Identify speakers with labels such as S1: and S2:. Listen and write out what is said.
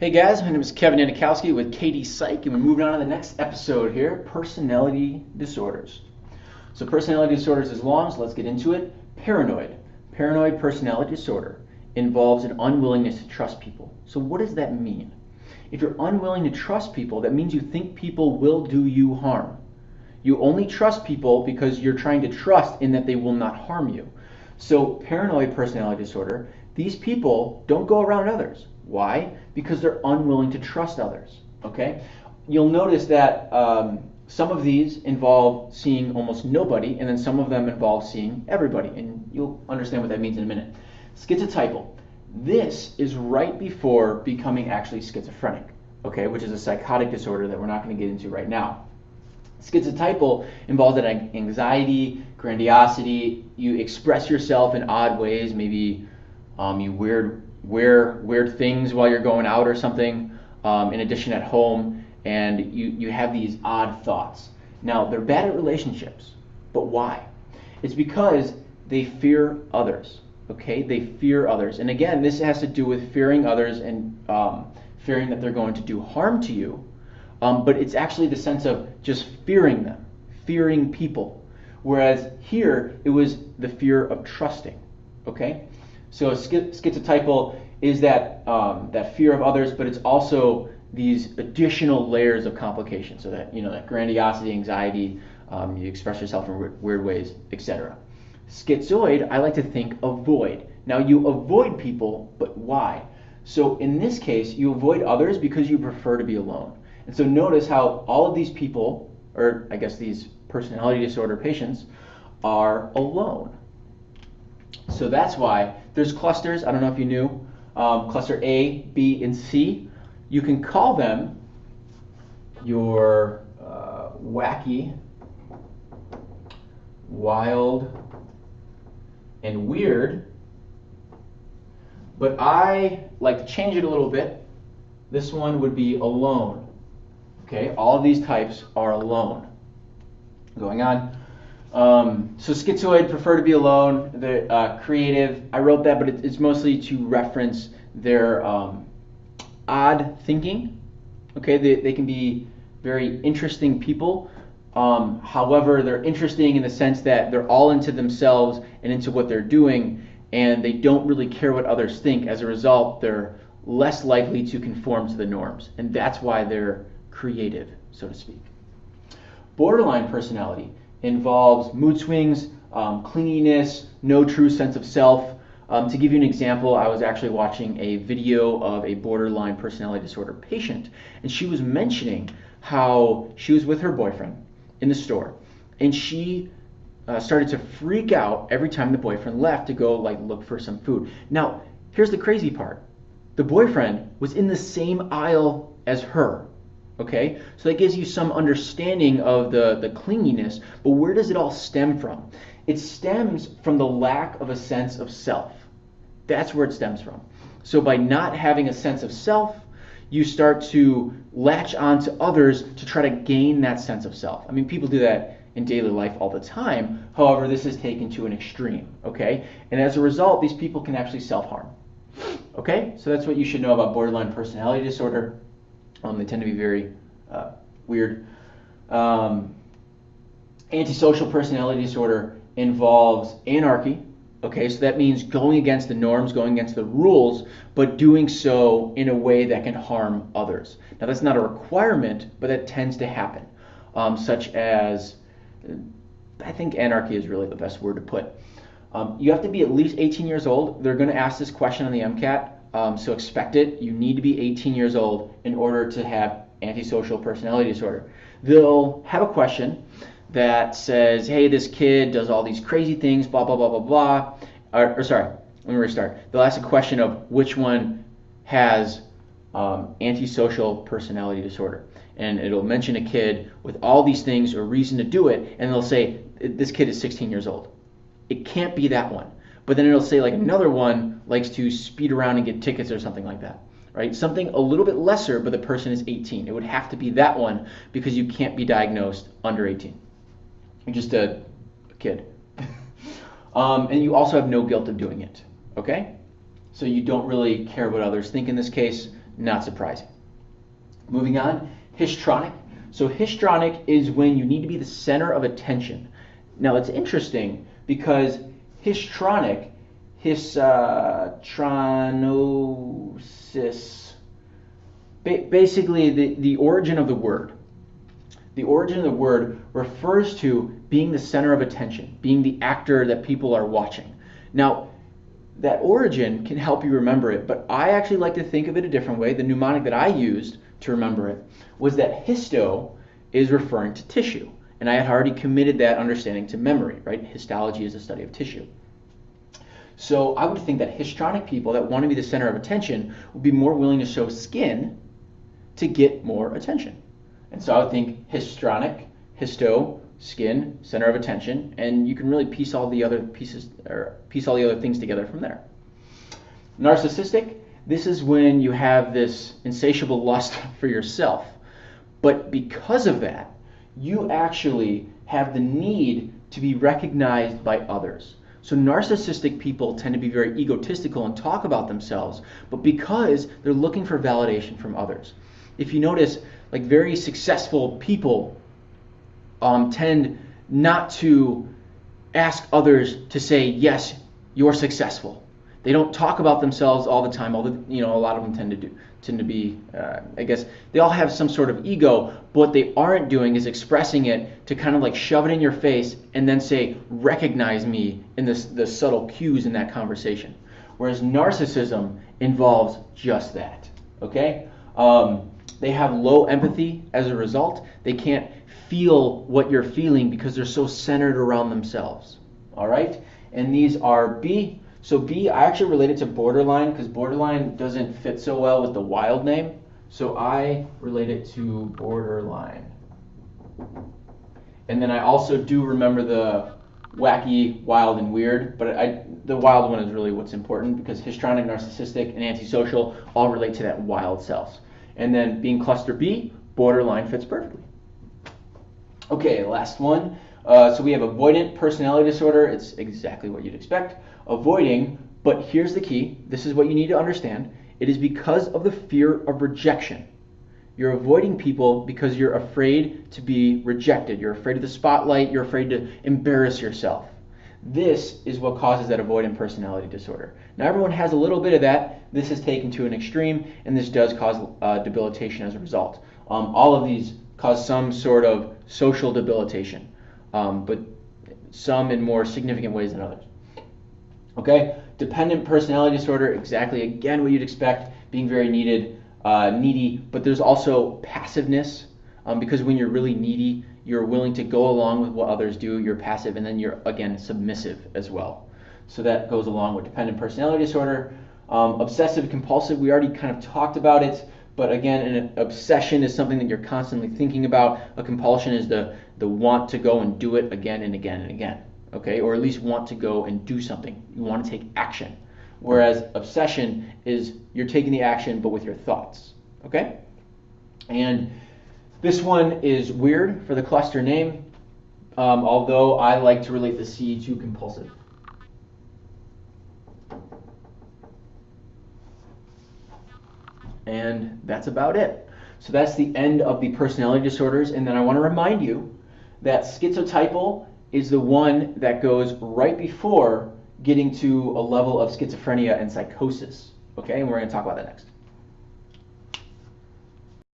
S1: Hey guys, my name is Kevin Yanikowski with KDpsych, and we're moving on to the next episode here, personality disorders. So personality disorders is long, so let's get into it. Paranoid. Paranoid personality disorder involves an unwillingness to trust people. So what does that mean? If you're unwilling to trust people, that means you think people will do you harm. You only trust people because you're trying to trust in that they will not harm you. So paranoid personality disorder, these people don't go around others. Why? Because they're unwilling to trust others. Okay? You'll notice that some of these involve seeing almost nobody, and then some of them involve seeing everybody, and you'll understand what that means in a minute. Schizotypal. This is right before becoming actually schizophrenic, okay, which is a psychotic disorder that we're not going to get into right now. Schizotypal involves that anxiety, grandiosity. You express yourself in odd ways. Maybe you wear weird things while you're going out or something, in addition at home, and you have these odd thoughts. Now, they're bad at relationships, but why? It's because they fear others, okay? They fear others. And again, this has to do with fearing others and fearing that they're going to do harm to you, but it's actually the sense of just fearing them, fearing people. Whereas here, it was the fear of trusting, okay? So schizotypal is that fear of others, but it's also these additional layers of complication. So that that grandiosity, anxiety, you express yourself in weird ways, etc. Schizoid, I like to think avoid. Now you avoid people, but why? So in this case, you avoid others because you prefer to be alone. And so notice how all of these people, or I guess these personality disorder patients, are alone. So that's why there's clusters. I don't know if you knew. Cluster A, B, and C. You can call them your wacky, wild, and weird. But I like to change it a little bit. This one would be alone. Okay, all of these types are alone. Going on. So schizoid, prefer to be alone. The creative, I wrote that, but it's mostly to reference their odd thinking. Okay, they can be very interesting people. However, they're interesting in the sense that they're all into themselves and into what they're doing, and they don't really care what others think. As a result, they're less likely to conform to the norms, and that's why they're creative, so to speak. Borderline personality involves mood swings, clinginess, no true sense of self. To give you an example, I was actually watching a video of a borderline personality disorder patient, and she was mentioning how she was with her boyfriend in the store, and she started to freak out every time the boyfriend left to go look for some food. Now, here's the crazy part. The boyfriend was in the same aisle as her. Okay, so that gives you some understanding of the clinginess, but where does it all stem from? It stems from the lack of a sense of self. That's where it stems from. So by not having a sense of self, you start to latch on to others to try to gain that sense of self. I mean, people do that in daily life all the time. However, this is taken to an extreme, okay? And as a result, these people can actually self-harm. Okay, so that's what you should know about borderline personality disorder. They tend to be very weird. Antisocial personality disorder involves anarchy. Okay, so that means going against the norms, going against the rules, but doing so in a way that can harm others. Now, that's not a requirement, but that tends to happen. Such as, I think anarchy is really the best word to put. You have to be at least 18 years old. They're going to ask this question on the MCAT. So expect it. You need to be 18 years old in order to have antisocial personality disorder. They'll have a question that says, hey, this kid does all these crazy things, blah, blah, blah, blah, blah. Or sorry, let me restart. They'll ask a question of which one has antisocial personality disorder. And it'll mention a kid with all these things or reason to do it, and they'll say, this kid is 16 years old. It can't be that one. But then it'll say another one likes to speed around and get tickets or something like that, right? Something a little bit lesser, but the person is 18. It would have to be that one because you can't be diagnosed under 18. You're just a kid. And you also have no guilt of doing it, okay? So you don't really care what others think in this case. Not surprising. Moving on, histrionic. So histrionic is when you need to be the center of attention. Now it's interesting because histrionic, histrionosis, basically the origin of the word. The origin of the word refers to being the center of attention, being the actor that people are watching. Now, that origin can help you remember it, but I actually like to think of it a different way. The mnemonic that I used to remember it was that histo is referring to tissue, and I had already committed that understanding to memory, right? Histology is the study of tissue. So I would think that histrionic people that want to be the center of attention would be more willing to show skin to get more attention. And so I would think histrionic, histo, skin, center of attention, and you can really piece all the other things together from there. Narcissistic, this is when you have this insatiable lust for yourself, but because of that, you actually have the need to be recognized by others. So narcissistic people tend to be very egotistical and talk about themselves, but because they're looking for validation from others. If you notice, like very successful people tend not to ask others to say, yes, you're successful. They don't talk about themselves all the time. A lot of them tend to be, I guess, they all have some sort of ego, but what they aren't doing is expressing it to kind of like shove it in your face and then say, recognize me in the subtle cues in that conversation. Whereas narcissism involves just that, okay? They have low empathy as a result. They can't feel what you're feeling because they're so centered around themselves. All right? And these are B. So B, I actually relate it to borderline because borderline doesn't fit so well with the wild name. So I relate it to borderline. And then I also do remember the wacky, wild, and weird, but the wild one is really what's important because histrionic, narcissistic, and antisocial all relate to that wild self. And then being cluster B, borderline fits perfectly. Okay, last one. So we have avoidant personality disorder. It's exactly what you'd expect. Avoiding, but here's the key. This is what you need to understand. It is because of the fear of rejection. You're avoiding people because you're afraid to be rejected. You're afraid of the spotlight. You're afraid to embarrass yourself. This is what causes that avoidant personality disorder. Now everyone has a little bit of that. This is taken to an extreme, and this does cause debilitation as a result. All of these cause some sort of social debilitation, but some in more significant ways than others. Okay, dependent personality disorder, exactly again what you'd expect, being very needy, but there's also passiveness, because when you're really needy, you're willing to go along with what others do, you're passive, and then you're, again, submissive as well. So that goes along with dependent personality disorder. Obsessive compulsive, we already kind of talked about it, but again, an obsession is something that you're constantly thinking about. A compulsion is the want to go and do it again and again and again, okay? Or at least want to go and do something. You want to take action. Whereas obsession is you're taking the action, but with your thoughts, okay? And this one is weird for the cluster name, although I like to relate the C to compulsive. And that's about it. So that's the end of the personality disorders. And then I want to remind you that schizotypal is the one that goes right before getting to a level of schizophrenia and psychosis. Okay, and we're going to talk about that next.